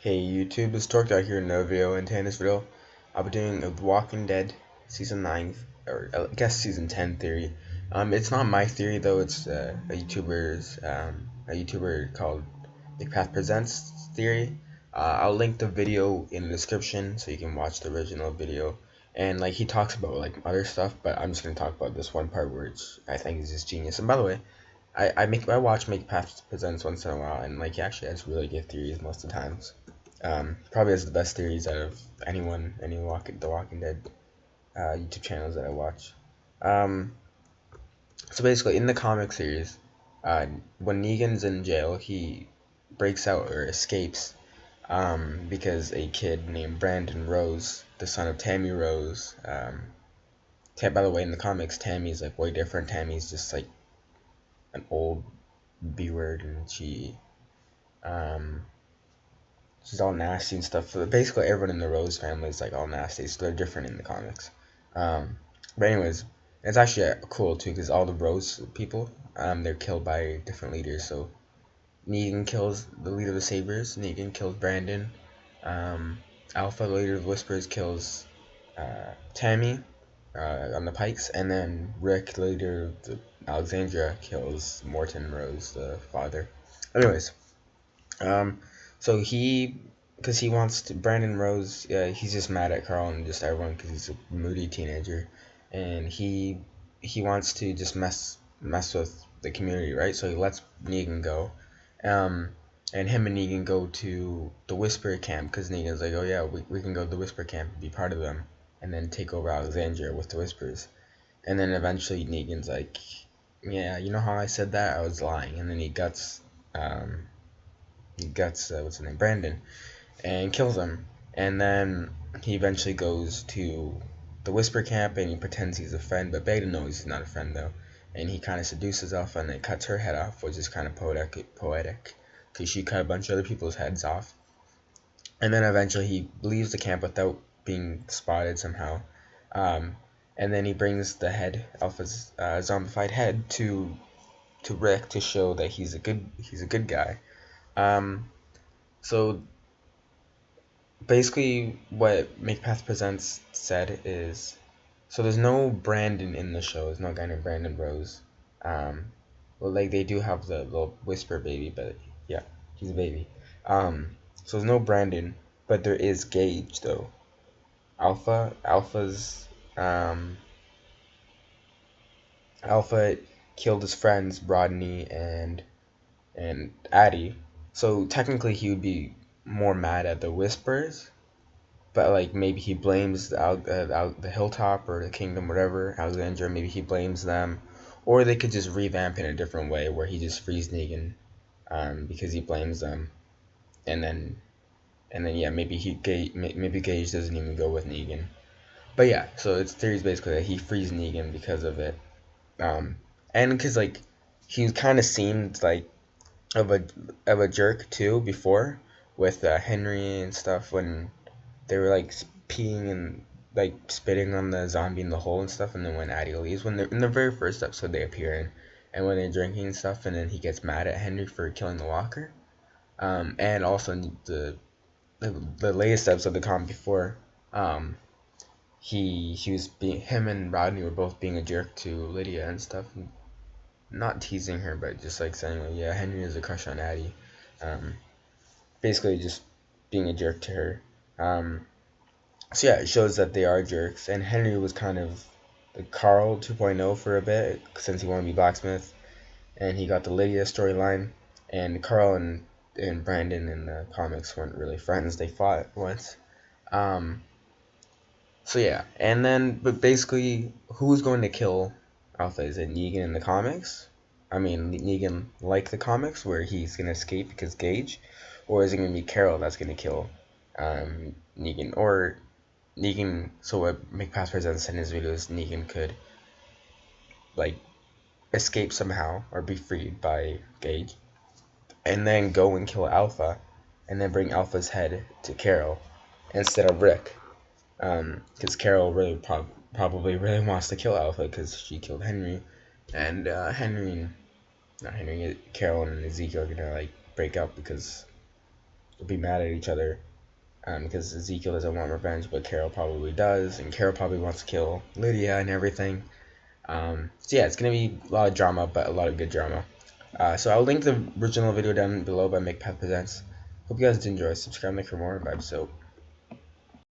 Hey YouTube, it's Torque Dawg here in another video, and today in this video I'll be doing a Walking Dead Season 9, or I guess Season 10 theory. It's not my theory though, it's a YouTuber called MacPath Presents theory. I'll link the video in the description so you can watch the original video. And like he talks about like other stuff, but I'm just gonna talk about this one part which I think is just genius. And by the way, I watch MacPath Presents once in a while, and like he actually has really good theories most of the times. Probably has the best theories out of any The Walking Dead YouTube channels that I watch. So basically, in the comic series, when Negan's in jail, he breaks out or escapes because a kid named Brandon Rose, the son of Tammy Rose. By the way, in the comics, Tammy's like way different. Tammy's just like an old B word, and she's all nasty and stuff. So basically, everyone in the Rose family is like all nasty, so they're different in the comics. But anyways, it's actually cool too because all the Rose people, they're killed by different leaders. So Negan kills the leader of the Sabers. Negan kills Brandon. Alpha, the leader of the Whispers, kills Tammy on the Pikes, and then Rick, the leader of the Alexandria, kills Morton Rose, the father. Anyways, so because he wants to, Brandon Rose, he's just mad at Carl and just everyone because he's a moody teenager, and he wants to just mess with the community, right? So he lets Negan go, and him and Negan go to the Whisper camp because Negan's like, oh yeah, we can go to the Whisper camp and be part of them, and then take over Alexandria with the Whispers, and then eventually Negan's like, yeah, you know how I said that? I was lying, and then he guts what's his name, Brandon, and kills him. And then he eventually goes to the Whisper camp and he pretends he's a friend, but Beta knows he's not a friend though. And he kind of seduces Alpha and then cuts her head off, which is kind of poetic, because she cut a bunch of other people's heads off. And then eventually he leaves the camp without being spotted somehow. And then he brings the head, Alpha's zombified head, to Rick to show that he's a good guy. So basically what MacPath Presents said is, so there's no Brandon in the show. There's no guy named Brandon Rose. Well, like they do have the little Whisper baby, but yeah, he's a baby. So there's no Brandon, but there is Gage though. Alpha's Alpha killed his friends Rodney and Addie. So technically he would be more mad at the Whispers, but like maybe he blames the Hilltop or the Kingdom, whatever, Alexandria. Maybe he blames them, or they could just revamp in a different way where he just frees Negan, because he blames them, and then yeah, maybe Gage doesn't even go with Negan. But yeah, so its theory is basically that he frees Negan because of it, and because like he kind of seemed like of a jerk too before with Henry and stuff when they were like peeing and like spitting on the zombie in the hole and stuff, and then when Addie leaves, when they're in the very first episode they appear in, and when they're drinking and stuff, and then he gets mad at Henry for killing the walker, and also the latest episode of the comic before, him and Rodney were both being a jerk to Lydia and stuff. Not teasing her, but just like saying, like, yeah, Henry has a crush on Addie. Basically just being a jerk to her. So yeah, it shows that they are jerks. And Henry was kind of the Carl 2.0 for a bit, since he wanted to be blacksmith. And he got the Lydia storyline. And Carl and Brandon in the comics weren't really friends. They fought once. So yeah, and then, but basically, who's going to kill Alpha? Is it Negan in the comics? I mean, Negan like the comics, where he's going to escape because Gage? Or is it going to be Carol that's going to kill Negan? Or Negan, so what MacPath Presents in his videos, Negan could, like, escape somehow, or be freed by Gage, and then go and kill Alpha, and then bring Alpha's head to Carol, instead of Rick. Because Carol really probably really wants to kill Alpha because she killed Henry, and Carol and Ezekiel are gonna like break up because be mad at each other, because Ezekiel doesn't want revenge, but Carol probably does, and Carol probably wants to kill Lydia and everything. So yeah, it's gonna be a lot of drama, but a lot of good drama. So I'll link the original video down below by MakePath Presents. Hope you guys did enjoy. Subscribe, like for more. Bye. So.